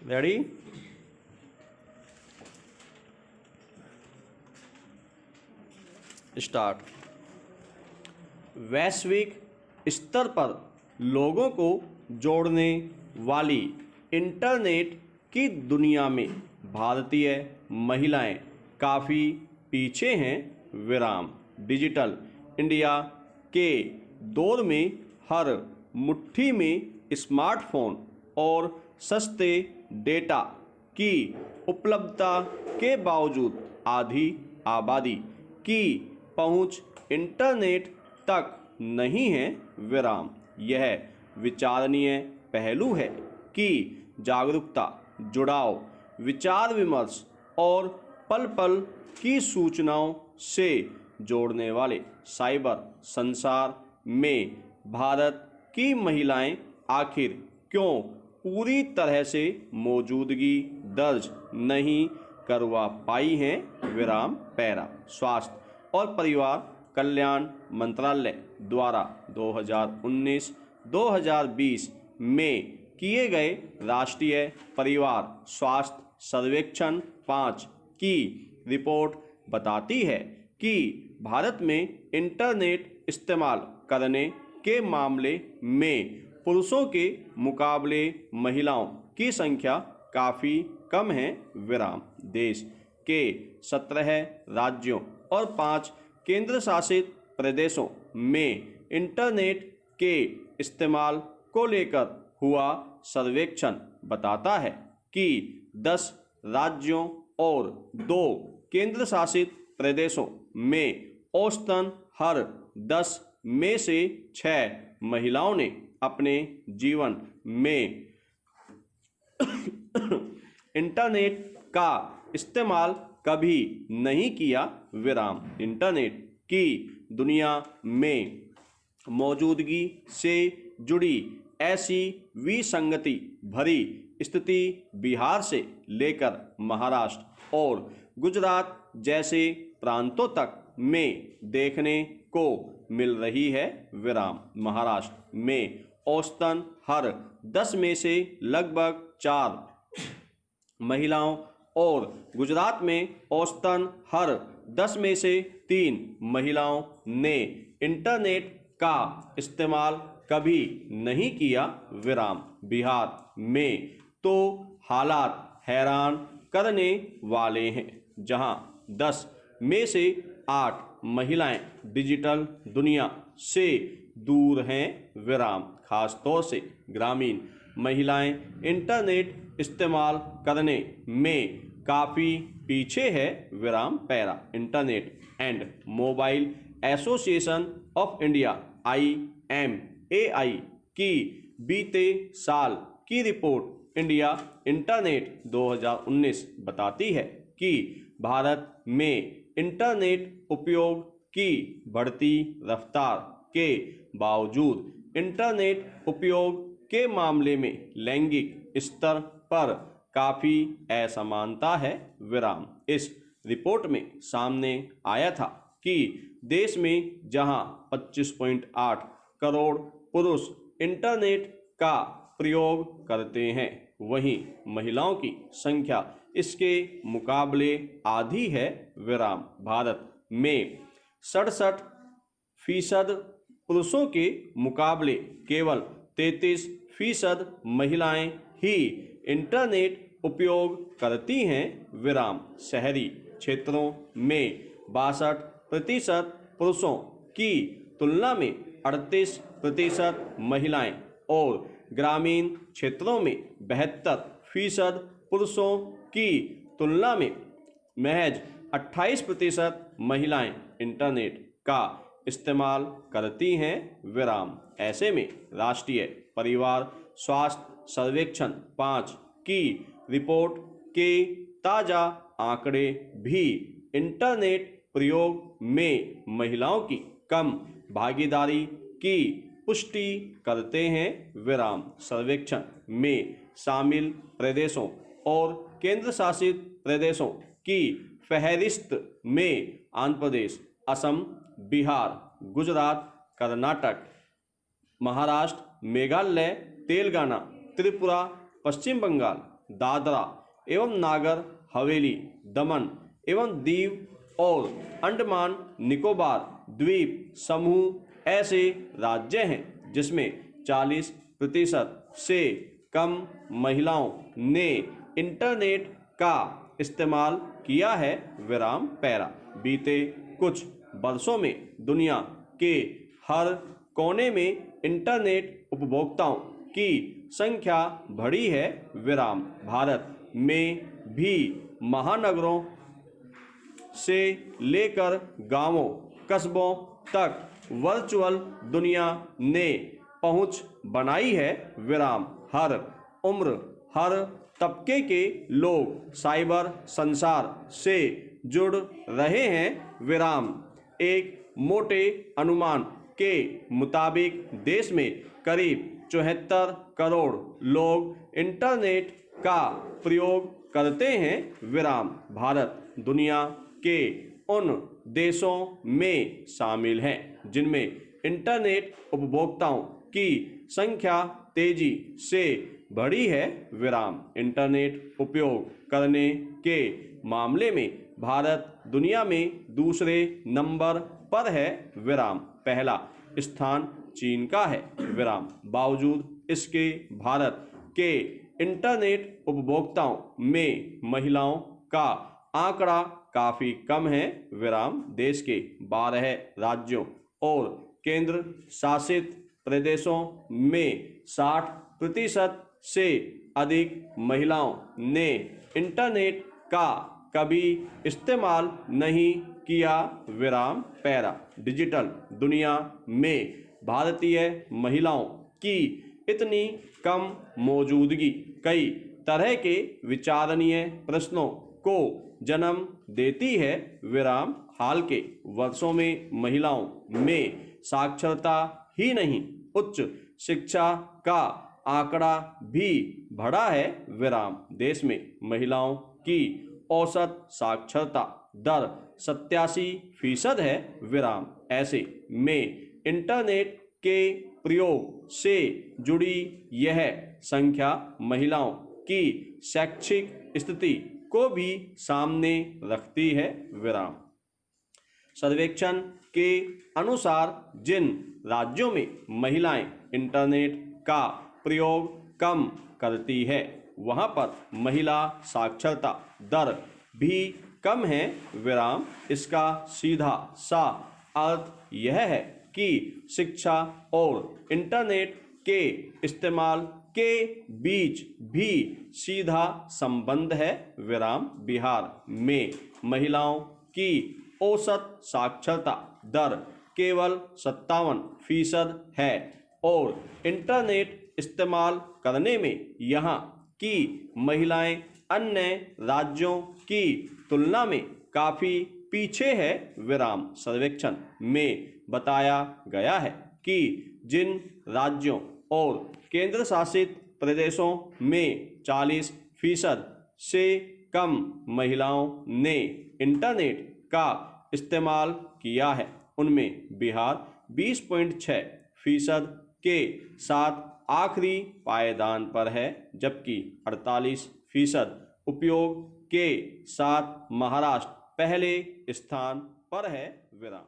Ready? Start. वैश्विक स्तर पर लोगों को जोड़ने वाली इंटरनेट की दुनिया में भारतीय महिलाएं काफ़ी पीछे हैं। विराम। डिजिटल इंडिया के दौर में हर मुट्ठी में स्मार्टफोन और सस्ते डेटा की उपलब्धता के बावजूद आधी आबादी की पहुंच इंटरनेट तक नहीं है। विराम। यह विचारणीय पहलू है कि जागरूकता, जुड़ाव, विचार विमर्श और पल पल की सूचनाओं से जोड़ने वाले साइबर संसार में भारत की महिलाएं आखिर क्यों पूरी तरह से मौजूदगी दर्ज नहीं करवा पाई हैं। विराम। पैरा। स्वास्थ्य और परिवार कल्याण मंत्रालय द्वारा 2019-2020 में किए गए राष्ट्रीय परिवार स्वास्थ्य सर्वेक्षण 5 की रिपोर्ट बताती है कि भारत में इंटरनेट इस्तेमाल करने के मामले में पुरुषों के मुकाबले महिलाओं की संख्या काफ़ी कम है। विराम। देश के 17 राज्यों और 5 केंद्र शासित प्रदेशों में इंटरनेट के इस्तेमाल को लेकर हुआ सर्वेक्षण बताता है कि 10 राज्यों और 2 केंद्र शासित प्रदेशों में औसतन हर 10 में से 6 महिलाओं ने अपने जीवन में इंटरनेट का इस्तेमाल कभी नहीं किया। विराम। इंटरनेट की दुनिया में मौजूदगी से जुड़ी ऐसी विसंगति भरी स्थिति बिहार से लेकर महाराष्ट्र और गुजरात जैसे प्रांतों तक में देखने को मिल रही है। विराम। महाराष्ट्र में औसतन हर 10 में से लगभग 4 महिलाओं और गुजरात में औसतन हर 10 में से 3 महिलाओं ने इंटरनेट का इस्तेमाल कभी नहीं किया। विराम। बिहार में तो हालात हैरान करने वाले हैं, जहां 10 में से 8 महिलाएं डिजिटल दुनिया से दूर हैं। विराम। खास तौर से ग्रामीण महिलाएं इंटरनेट इस्तेमाल करने में काफ़ी पीछे है। विराम। Para. Internet and mobile association of India IMAI की बीते साल की रिपोर्ट इंडिया इंटरनेट 2019 बताती है कि भारत में इंटरनेट उपयोग की बढ़ती रफ्तार के बावजूद इंटरनेट उपयोग के मामले में लैंगिक स्तर पर काफ़ी असमानता है। विराम। इस रिपोर्ट में सामने आया था कि देश में जहां 25.8 करोड़ पुरुष इंटरनेट का प्रयोग करते हैं, वहीं महिलाओं की संख्या इसके मुकाबले आधी है। विराम। भारत में 67% पुरुषों के मुकाबले केवल 33% महिलाएं ही इंटरनेट उपयोग करती हैं। विराम। शहरी क्षेत्रों में 62% पुरुषों की तुलना में 38% महिलाएं और ग्रामीण क्षेत्रों में 72% पुरुषों की तुलना में महज 28% महिलाएं इंटरनेट का इस्तेमाल करती हैं। विराम। ऐसे में राष्ट्रीय परिवार स्वास्थ्य सर्वेक्षण 5 की रिपोर्ट के ताज़ा आंकड़े भी इंटरनेट प्रयोग में महिलाओं की कम भागीदारी की पुष्टि करते हैं। विराम। सर्वेक्षण में शामिल प्रदेशों और केंद्र शासित प्रदेशों की फहरिस्त में आंध्र प्रदेश, असम, बिहार, गुजरात, कर्नाटक, महाराष्ट्र, मेघालय, तेलंगाना, त्रिपुरा, पश्चिम बंगाल, दादरा एवं नागर हवेली, दमन एवं दीव और अंडमान निकोबार द्वीप समूह ऐसे राज्य हैं जिसमें 40% से कम महिलाओं ने इंटरनेट का इस्तेमाल किया है विराम पैरा। बीते कुछ वर्षों में दुनिया के हर कोने में इंटरनेट उपभोक्ताओं की संख्या बढ़ी है विराम। भारत में भी महानगरों से लेकर गांवों कस्बों तक वर्चुअल दुनिया ने पहुंच बनाई है विराम। हर उम्र हर तबके के लोग साइबर संसार से जुड़ रहे हैं विराम। एक मोटे अनुमान के मुताबिक देश में करीब 74 करोड़ लोग इंटरनेट का प्रयोग करते हैं विराम। भारत दुनिया के उन देशों में शामिल हैं जिनमें इंटरनेट उपभोक्ताओं की संख्या तेजी से बढ़ी है विराम। इंटरनेट उपयोग करने के मामले में भारत दुनिया में दूसरे नंबर पर है विराम। पहला स्थान चीन का है विराम। बावजूद इसके भारत के इंटरनेट उपभोक्ताओं में महिलाओं का आंकड़ा काफी कम है विराम। देश के 12 राज्यों और केंद्र शासित प्रदेशों में 60% से अधिक महिलाओं ने इंटरनेट का कभी इस्तेमाल नहीं किया विराम पैरा। डिजिटल दुनिया में भारतीय महिलाओं की इतनी कम मौजूदगी कई तरह के विचारणीय प्रश्नों को जन्म देती है विराम। हाल के वर्षों में महिलाओं में साक्षरता ही नहीं उच्च शिक्षा का आंकड़ा भी बढ़ा है विराम। देश में महिलाओं की औसत साक्षरता दर 87% है विराम। ऐसे में इंटरनेट के प्रयोग से जुड़ी यह संख्या महिलाओं की शैक्षिक स्थिति को भी सामने रखती है विराम। सर्वेक्षण के अनुसार जिन राज्यों में महिलाएं इंटरनेट का प्रयोग कम करती है वहां पर महिला साक्षरता दर भी कम है विराम। इसका सीधा सा अर्थ यह है कि शिक्षा और इंटरनेट के इस्तेमाल के बीच भी सीधा संबंध है विराम। बिहार में महिलाओं की औसत साक्षरता दर केवल 57% है और इंटरनेट इस्तेमाल करने में यहाँ की महिलाएं अन्य राज्यों की तुलना में काफ़ी पीछे है विराम। सर्वेक्षण में बताया गया है कि जिन राज्यों और केंद्र शासित प्रदेशों में 40% से कम महिलाओं ने इंटरनेट का इस्तेमाल किया है उनमें बिहार 20.6% के साथ आखिरी पायदान पर है, जबकि 48% उपयोग के साथ महाराष्ट्र पहले स्थान पर है विराम।